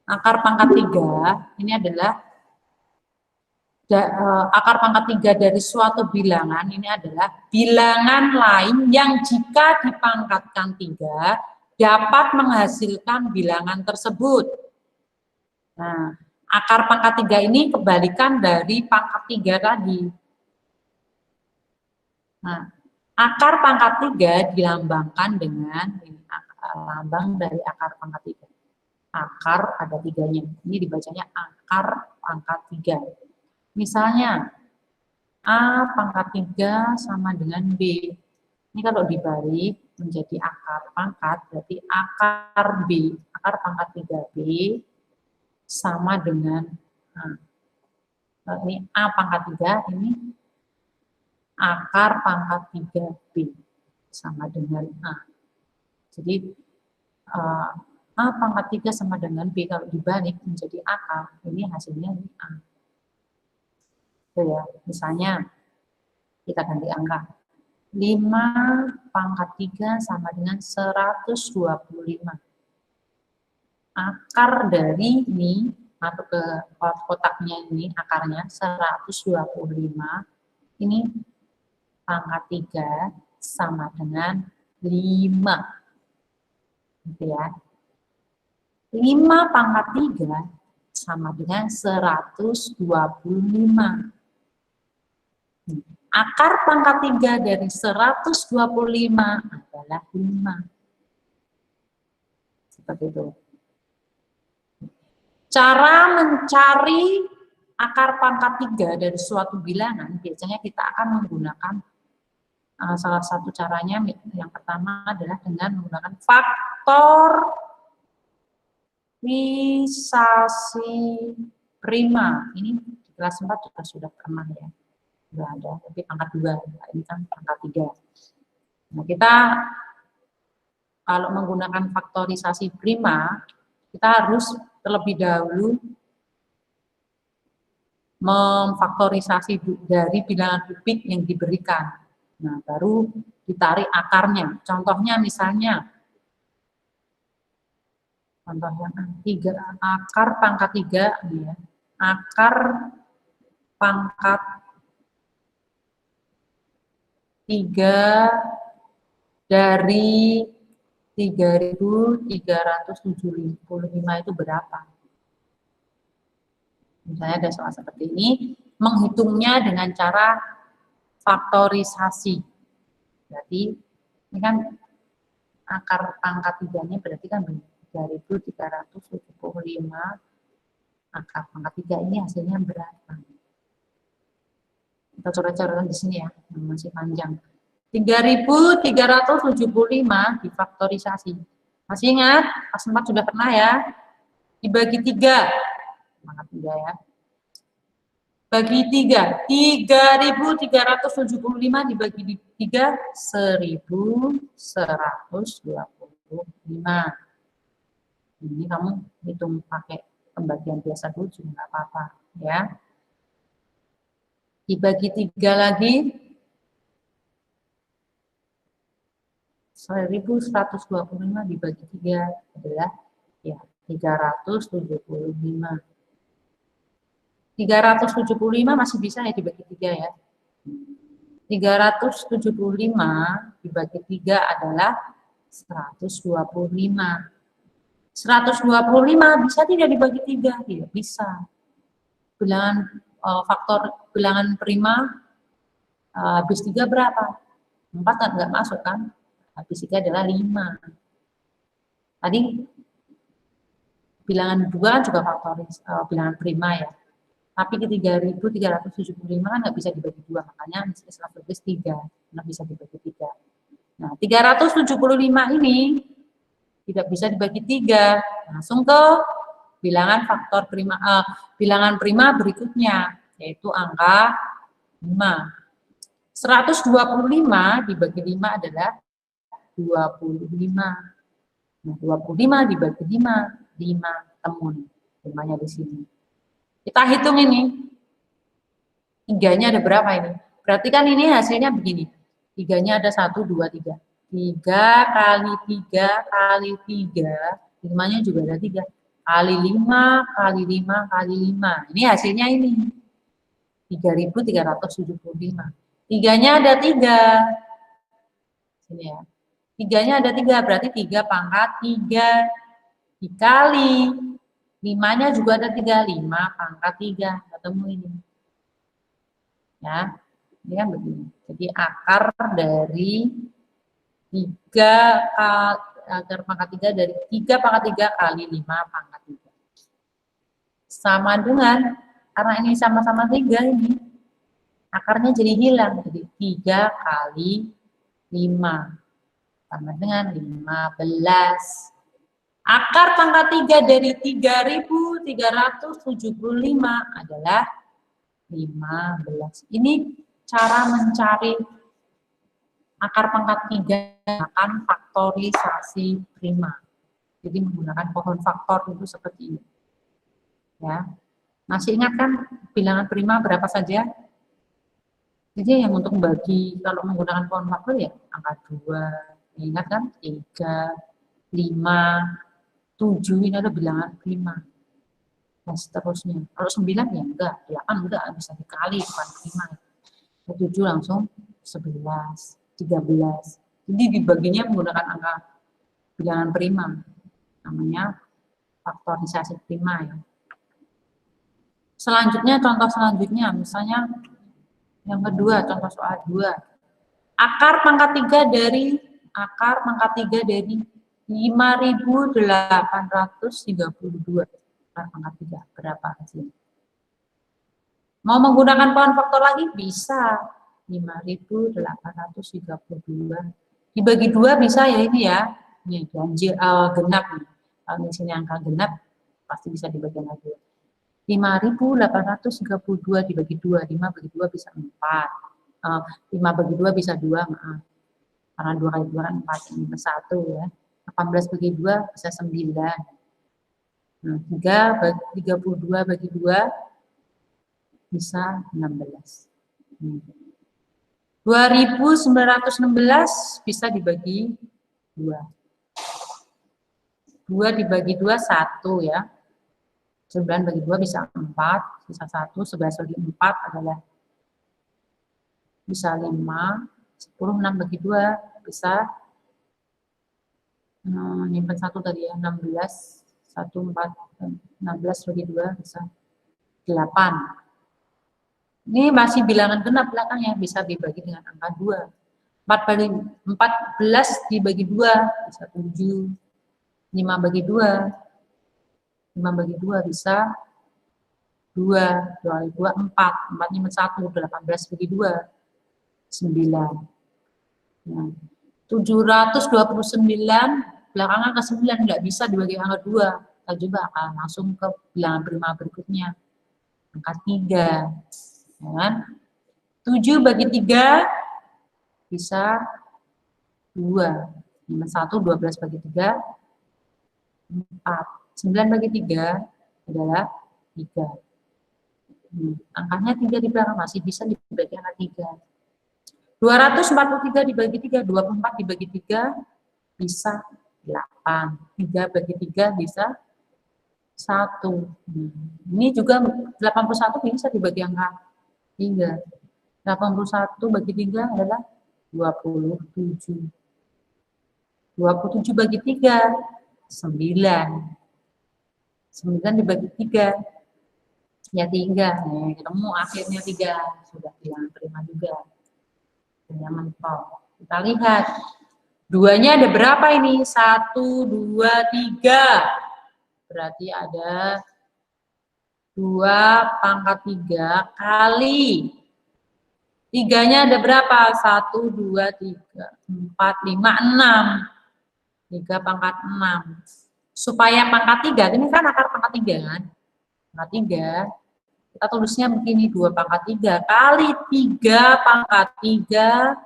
Akar pangkat 3 ini adalah akar pangkat 3 dari suatu bilangan ini adalah bilangan lain yang jika dipangkatkan 3 dapat menghasilkan bilangan tersebut. Nah, akar pangkat 3 ini kebalikan dari pangkat 3 tadi. Nah, akar pangkat 3 dilambangkan dengan lambang dari akar pangkat 3. Akar ada 3-nya. Ini dibacanya akar pangkat 3. Misalnya, A pangkat 3 sama dengan B. Ini kalau dibalik menjadi akar pangkat, berarti akar B, akar pangkat 3B sama dengan A. Ini A pangkat 3, ini akar pangkat 3B sama dengan A. Jadi, A pangkat 3 sama dengan B, kalau dibalik menjadi akar, ini hasilnya ini A. Itu ya, misalnya kita ganti angka. 5 pangkat 3 sama dengan 125. Akar dari ini, masuk ke kotaknya ini, akarnya 125, ini pangkat 3 sama dengan 5. Gitu ya. 5 pangkat 3 sama dengan 125. Akar pangkat 3 dari 125 adalah 5. Seperti itu. Cara mencari akar pangkat 3 dari suatu bilangan, biasanya kita akan menggunakan salah satu caranya, yang pertama adalah dengan menggunakan faktorisasi prima. Ini di kelas 4 juga sudah pernah ya. Sudah ada, tapi pangkat 2, ini kan pangkat 3. Nah, kita kalau menggunakan faktorisasi prima, kita harus terlebih dahulu memfaktorisasi dari bilangan kubik yang diberikan. Nah, baru ditarik akarnya. Contohnya misalnya, akar pangkat 3, ya. Akar pangkat 3 dari 3.375 itu berapa? Misalnya ada soal seperti ini, menghitungnya dengan cara faktorisasi. Berarti ini kan akar pangkat 3-nya berarti kan 3.375, akar pangkat 3 ini hasilnya berapa? Kita coret-coretan di sini ya, yang masih panjang. 3.375 difaktorisasi. Masih ingat? Kelas 4 sudah pernah ya? Dibagi 3. Pangkat 3 ya. Bagi 3. 3.375 dibagi 3, 1.125. Ini kamu hitung pakai pembagian biasa dulu juga nggak apa-apa ya. Dibagi 3 lagi, 1.125 dibagi 3 adalah ya 375. 375 masih bisa ya dibagi 3 ya. 375 dibagi 3 adalah 125. 125 bisa tidak dibagi 3? Tidak bisa. Bilangan bilangan prima habis 3 berapa? 4 kan nggak masuk kan? Habis 3 adalah 5. Tadi bilangan 2 juga faktoris bilangan prima ya. Tapi ke 3.375 kan nggak bisa dibagi 2, makanya setelah tulis 3, nggak bisa dibagi 3. Nah, 375 ini tidak bisa dibagi 3, langsung ke bilangan bilangan prima berikutnya, yaitu angka 5. 125 dibagi 5 adalah 25. Nah, 25 dibagi 5, 5 temun. 5-nya di sini. Kita hitung ini. 3-nya ada berapa ini? Berarti kan ini hasilnya begini. 3-nya ada 1, 2, 3. 3 kali 3 kali 3, 5-nya juga ada 3. kali 5, kali 5, kali 5. Ini hasilnya ini. 3.375. Tiganya ada 3. Sini ya. Tiganya ada 3, berarti 3 pangkat 3 dikali 5-nya juga ada 3, 5 pangkat 3. Ketemu ini. Ya, ini kan begini. Jadi akar dari 3 akar pangkat 3 dari 3 pangkat 3 kali 5 pangkat 3. Sama dengan, karena ini sama-sama 3 ini, akarnya jadi hilang. Jadi 3 kali 5 sama dengan 15. Akar pangkat 3 dari 3.375 adalah 15. Ini cara mencari akar pangkat 3 akan faktorisasi prima. Jadi menggunakan pohon faktor itu seperti ini. Ya. Masih ingat kan bilangan prima berapa saja? Jadi yang untuk membagi kalau menggunakan pohon faktor ya angka 2. Ingat kan? 3, 5, 7 ini ada bilangan prima. Dan seterusnya. Kalau 9 ya enggak, 8 enggak bisa dikali bukan prima. 7 langsung 11, 13. Jadi dibaginya menggunakan angka bilangan prima. Namanya faktorisasi prima ya. Selanjutnya, contoh selanjutnya, misalnya yang kedua, contoh soal 2. Akar pangkat 3 dari 5.832. Akar pangkat 3 berapa hasilnya? Mau menggunakan pohon faktor lagi bisa. 5.832 dibagi 2 bisa ya ini ya. Ini ganjil genap nih. Kalau di sini angka genap pasti bisa dibagi lagi. 5.832 dibagi 2, 5 bagi 2 bisa 4. 5 bagi 2 bisa 2, maaf. Karena 2 kali 2 kan 4, ini plus 1 ya. 18 bagi 2 bisa 9. Nah, 32 bagi 2 bisa 16. 2.916 bisa dibagi 2. 2 dibagi 2, 1 ya. 9 bagi 2 bisa 4, sisa 1, 11 bagi 4 adalah bisa 5, 10, 6 bagi 2 bisa nyimpen 1 tadi ya, 16, 1, 4, 16 bagi 2 bisa 8. Ini masih bilangan genap belakangnya, bisa dibagi dengan angka 2. 14 dibagi 2 bisa 7. 5 bagi 2. 5 bagi 2 bisa 2. 2 kali 2, 4. 4 nyimpen 1, 18 bagi 2. 9. Nah, 729 belakang angka 9 nggak bisa dibagi angka 2. Kita coba akan langsung ke bilangan prima berikutnya. Angka 3. Ya. 7 bagi 3 bisa 2. 1, 12 bagi 3, 4. 9 bagi 3 adalah 3. Angkanya 3 di belakang masih bisa dibagi angka 3. 243 dibagi 3, 24 dibagi 3 bisa 8. 3 bagi 3 bisa 1. Ini juga 81 bisa dibagi angka 3. 81 bagi 3 adalah 27. 27 bagi 3, 9. 9 dibagi 3, ya 3. Nih, ketemu akhirnya 3. Sudah bilangan prima juga. Yang mentok. Kita lihat. 2-nya ada berapa ini? 1, 2, 3. Berarti ada 2 pangkat 3 kali. 3-nya ada berapa? 1, 2, 3, 4, 5, 6. 3 pangkat 6. Supaya pangkat 3, ini kan akar pangkat 3 kan? Pangkat 3, kita tulisnya begini, 2 pangkat 3 kali 3 pangkat 3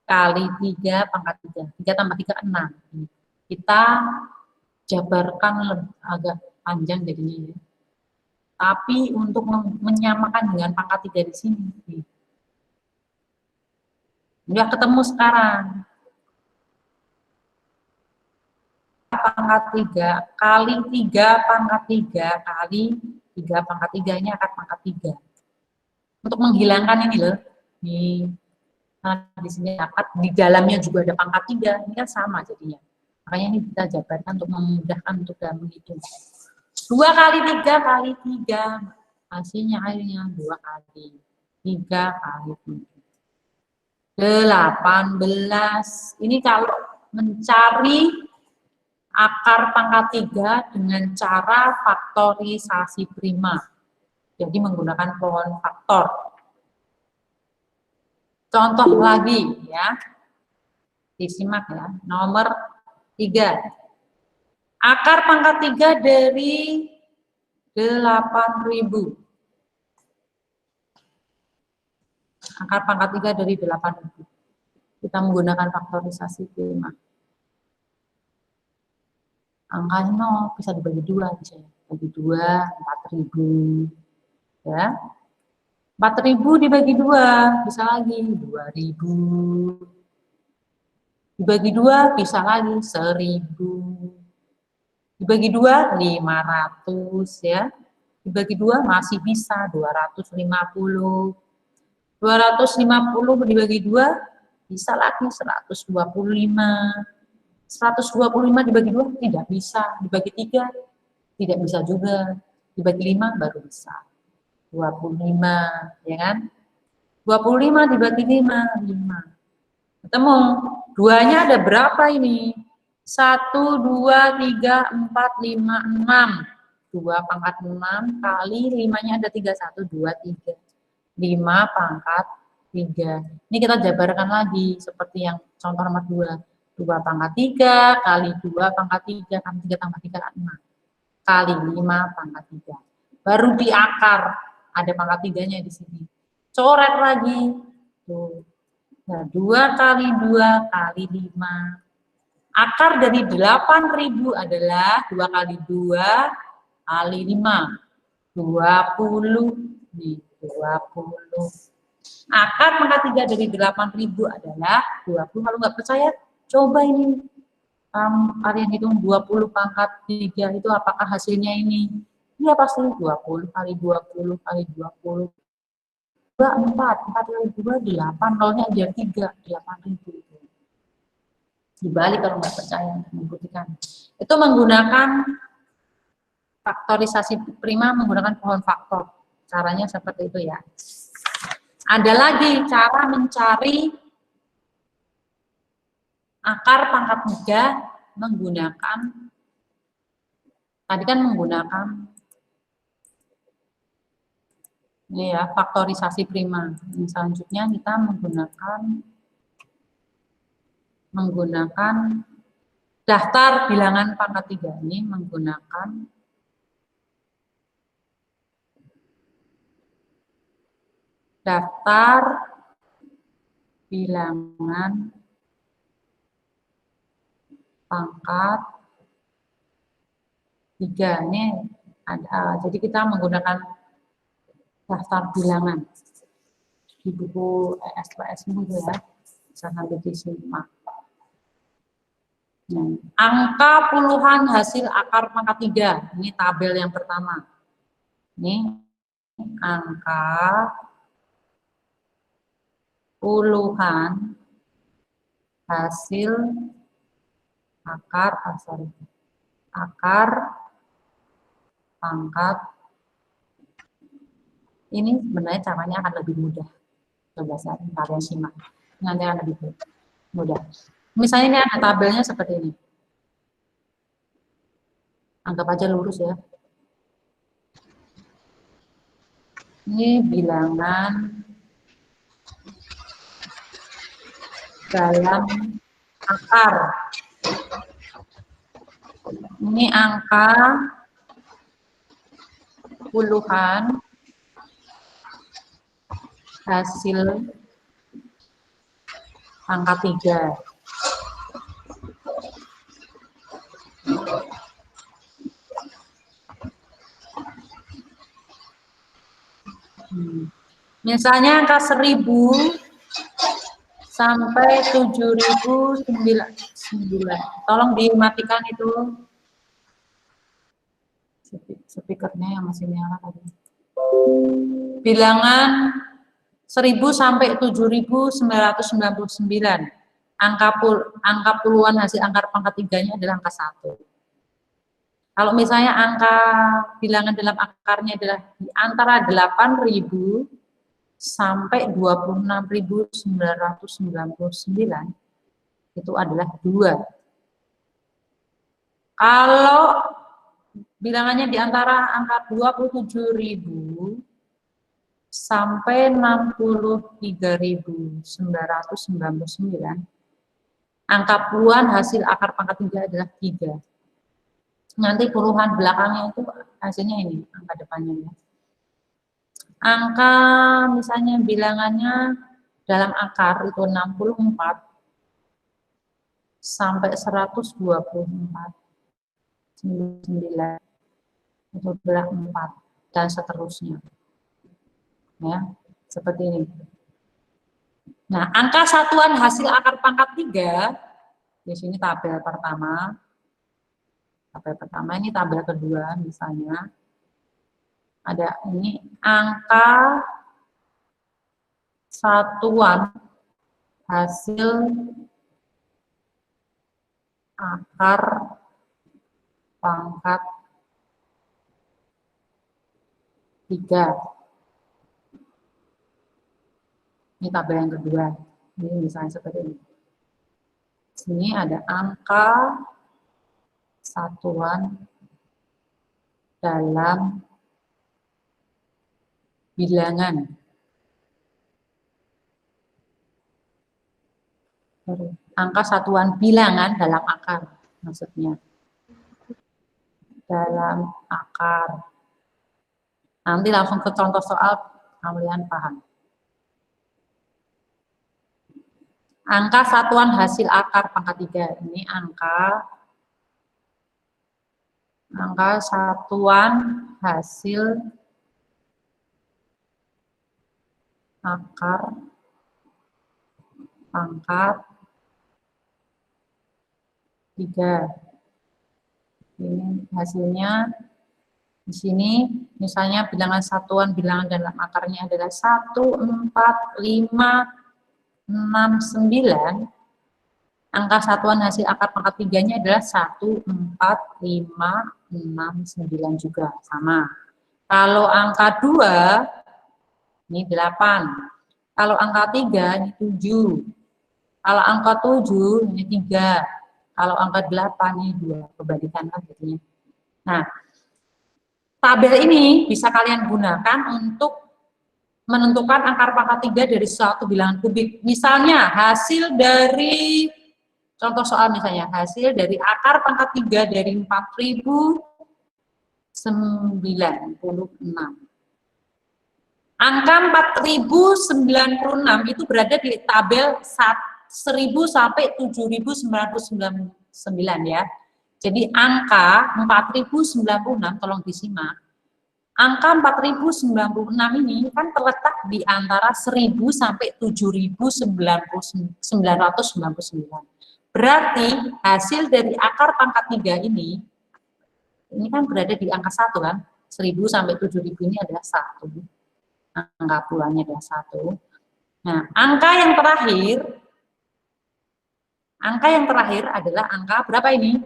kali 3 pangkat 3. 3 tambah 3, 6. Kita jabarkan agak panjang jadinya ya. Tapi untuk menyamakan dengan pangkat 3 di sini. Udah ketemu sekarang. pangkat 3 kali 3 pangkat 3 kali 3 pangkat 3, ini akar pangkat 3. Untuk menghilangkan ini loh, nah, di sini akar, di dalamnya juga ada pangkat 3, ini kan sama jadinya. Makanya ini kita jabarkan untuk memudahkan untuk dalam menghitung. 2 kali 3 kali 3, hasilnya akhirnya 2 kali 3 kali 3. 18. Ini kalau mencari akar pangkat 3 dengan cara faktorisasi prima. Jadi menggunakan pohon faktor. Contoh lagi ya. Disimak ya. Nomor 3. Akar pangkat 3 dari 8.000. Akar pangkat 3 dari 8.000. Kita menggunakan faktorisasi prima. Angkanya bisa dibagi 2, bisa bagi 2, 4.000. Ya. 4.000 dibagi 2, bisa lagi 2.000. Dibagi 2, bisa lagi 1.000. Dibagi 2, 500 ya. Dibagi 2 masih bisa 250. 250 dibagi 2 bisa lagi 125. 125 dibagi 2 tidak bisa. Dibagi 3 tidak bisa juga. Dibagi 5 baru bisa. 25, ya kan? 25 dibagi 5, 5. Ketemu. Duanya ada berapa ini? 1, 2, 3, 4, 5, 6. 2 pangkat 6 kali 5-nya ada 3, 1, 2, 3. 5 pangkat 3. Ini kita jabarkan lagi seperti yang contoh nomor 2. 2 pangkat 3 kali 2 pangkat 3 kali 3 tambah 3 kali 6. Kali 5 pangkat 3. Baru di akar ada pangkat 3-nya di sini. Coret lagi. Tuh. Nah, 2 kali 2 kali 5. Akar dari 8.000 adalah 2 kali 2 kali 5. 20. Nih, 20. Akar pangkat 3 dari 8.000 adalah 20. Kalau nggak percaya, coba ini. Kalian hitung 20 pangkat 3 itu apakah hasilnya ini? Iya pasti 20 kali 20 kali 20. 4 kali 2, 8, nolnya aja 3, 8.000. Dibalik kalau nggak percaya, membuktikan. Itu menggunakan faktorisasi prima, menggunakan pohon faktor. Caranya seperti itu ya. Ada lagi cara mencari akar pangkat 3 menggunakan, tadi kan menggunakan ini ya, faktorisasi prima. Yang selanjutnya kita menggunakan daftar bilangan pangkat 3 ini menggunakan daftar bilangan pangkat 3. Ini ada, jadi kita menggunakan daftar bilangan di buku SPS itu ya, bisa nanti disimak. Nah, angka puluhan hasil akar pangkat 3, ini tabel yang pertama. Ini angka puluhan hasil akar pangkat. Ini sebenarnya caranya akan lebih mudah. Coba kalian simak. Nanti akan lebih mudah. Misalnya ini ada tabelnya seperti ini. Anggap aja lurus ya. Ini bilangan dalam akar. Ini angka puluhan hasil pangkat 3. Misalnya angka 1.000 sampai 7.999. 9. Tolong dimatikan itu speakernya yang masih nyala tadi. Bilangan 1000 sampai 7999. Angka puluhan hasil angka pangkat 3-nya adalah angka 1. Kalau misalnya angka bilangan dalam akarnya adalah di antara 8.000 sampai 26.999, itu adalah 2. Kalau bilangannya di antara angka 27.000 sampai 63.999, angka puluhan hasil akar pangkat 3 adalah 3. Nanti puluhan belakangnya itu hasilnya ini, angka depannya ya. Angka misalnya bilangannya dalam akar itu 64 sampai 124, 9 itu adalah 4 dan seterusnya. Ya, seperti ini. Nah, angka satuan hasil akar pangkat 3 di sini tabel pertama. Tabel pertama ini tabel kedua misalnya. Ada ini angka satuan hasil akar pangkat 3. Ini tabel yang kedua. Ini misalnya seperti ini. Sini ada angka satuan dalam bilangan. Angka satuan bilangan dalam akar, maksudnya. Dalam akar. Nanti langsung ke contoh soal, kalian paham. Angka satuan hasil akar pangkat 3. Ini angka satuan hasil akar pangkat 3. Ini hasilnya di sini misalnya bilangan satuan bilangan dalam akarnya adalah 1, 4, 5, 6, 9. Angka satuan hasil akar pangkat 3-nya adalah 1, 4, 5, 6, 9 juga sama. Kalau angka 2 ini 8. Kalau angka 3 ini 7. Kalau angka 7 ini 3. Kalau angka 8 ini 2. Kebalikan kan jadinya. Nah, tabel ini bisa kalian gunakan untuk menentukan akar pangkat 3 dari suatu bilangan kubik. Misalnya hasil dari, contoh soal misalnya, hasil dari akar pangkat 3 dari 4096. Angka 4096 itu berada di tabel 1000 sampai 7999 ya. Jadi angka 4096 tolong disimak. Angka 4096 ini kan terletak di antara 1000 sampai 7999. Berarti hasil dari akar pangkat 3 ini kan berada di angka 1 kan. 1000 sampai 7000 ini adalah 1. Angka puluhannya adalah 1. Nah, angka yang terakhir adalah angka berapa ini?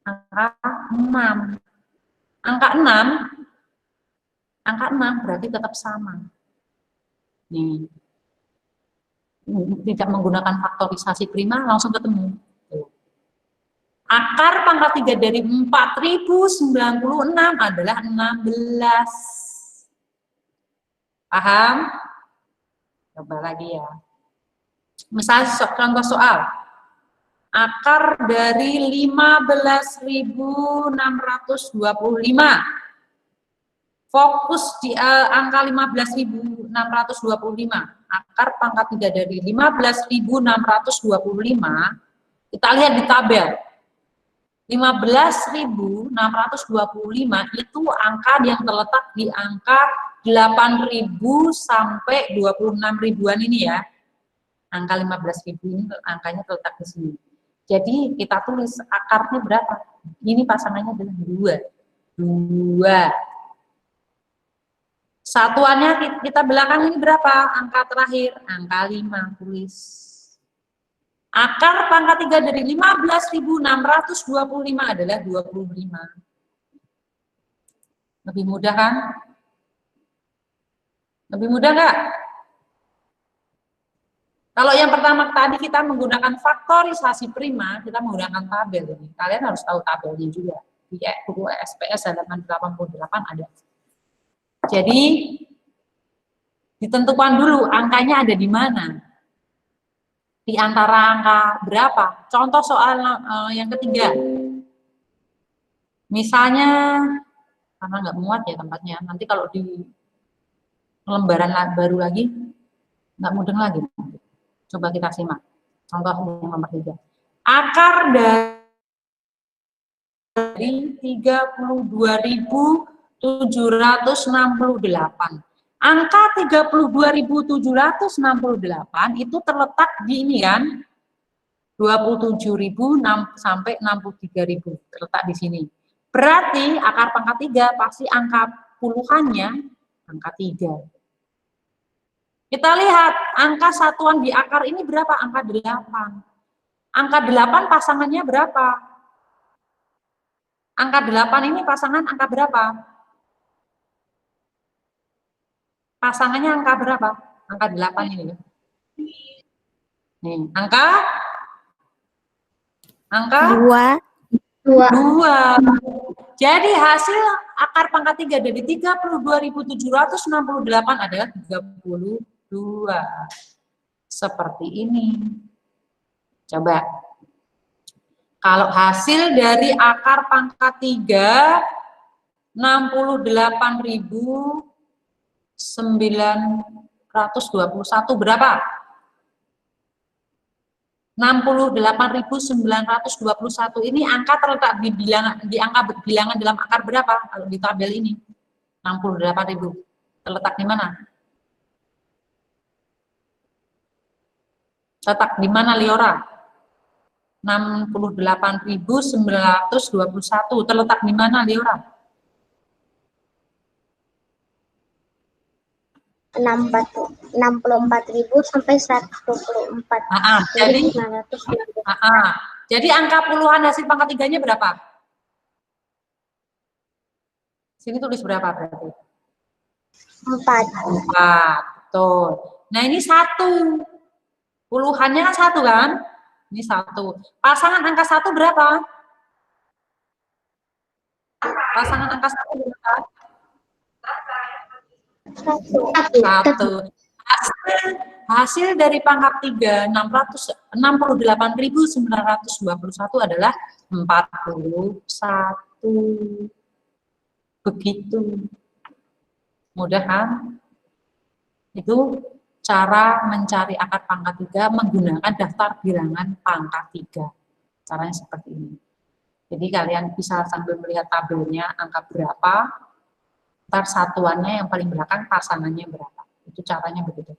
Angka 6. Angka 6 berarti tetap sama. Nih. Tidak menggunakan faktorisasi prima, langsung ketemu. Akar pangkat 3 dari 4096 adalah 16. Paham? Coba lagi ya. Misalnya contoh soal. Akar dari 15.625. Fokus di angka 15.625. Akar pangkat 3 dari 15.625. Kita lihat di tabel. 15.625 itu angka yang terletak di angka 8.000 sampai 26 ribuan ini ya. Angka 15.000 ini angkanya terletak di sini. Jadi kita tulis akarnya berapa? Ini pasangannya adalah 2. Satuannya kita belakang ini berapa? Angka terakhir, angka 5, tulis. Akar pangkat 3 dari 15.625 adalah 25. Lebih mudah kan? Lebih mudah nggak? Kalau yang pertama tadi kita menggunakan faktorisasi prima, kita menggunakan tabel ini. Kalian harus tahu tabelnya juga. Di buku SPS halaman 88 ada. Jadi ditentukan dulu angkanya ada di mana. Di antara angka berapa? Contoh soal yang ketiga. Misalnya, karena nggak muat ya tempatnya, nanti kalau di lembaran baru lagi, nggak mudeng lagi. Coba kita simak. Contoh yang nomor 3. Akar dari 32.768. Angka 32.768 itu terletak di ini kan, 27.000 sampai 63.000 terletak di sini. Berarti akar pangkat 3 pasti angka puluhannya angka 3. Kita lihat angka satuan di akar ini berapa? Angka 8. Angka 8 pasangannya berapa? Angka 8 ini pasangan angka berapa? Pasangannya angka berapa? Angka 8 ini. Nih, angka 2. Jadi hasil akar pangkat 3 dari 32.768 adalah 32. Seperti ini. Coba. Kalau hasil dari akar pangkat 3 68.921 berapa? 68.921 ini angka terletak di angka bilangan dalam akar berapa kalau di tabel ini? 68.000. Terletak di mana? Terletak di mana, Liora? 68.921 terletak di mana, Liora? 64.000 sampai 124. Jadi angka puluhan hasil pangkat 3-nya berapa? Sini tulis berapa berarti? 4. Betul. Nah, ini 1. Puluhannya kan 1 kan? Ini 1. Pasangan angka 1 berapa? Pasangan angka 1 berapa? 1. Hasil dari pangkat 3 68.921 adalah 41. Begitu. Mudah kan? Itu cara mencari akar pangkat 3 menggunakan daftar bilangan pangkat 3. Caranya seperti ini. Jadi kalian bisa sambil melihat tabelnya angka berapa, ntar satuannya yang paling belakang pasangannya berapa. Itu caranya begitu.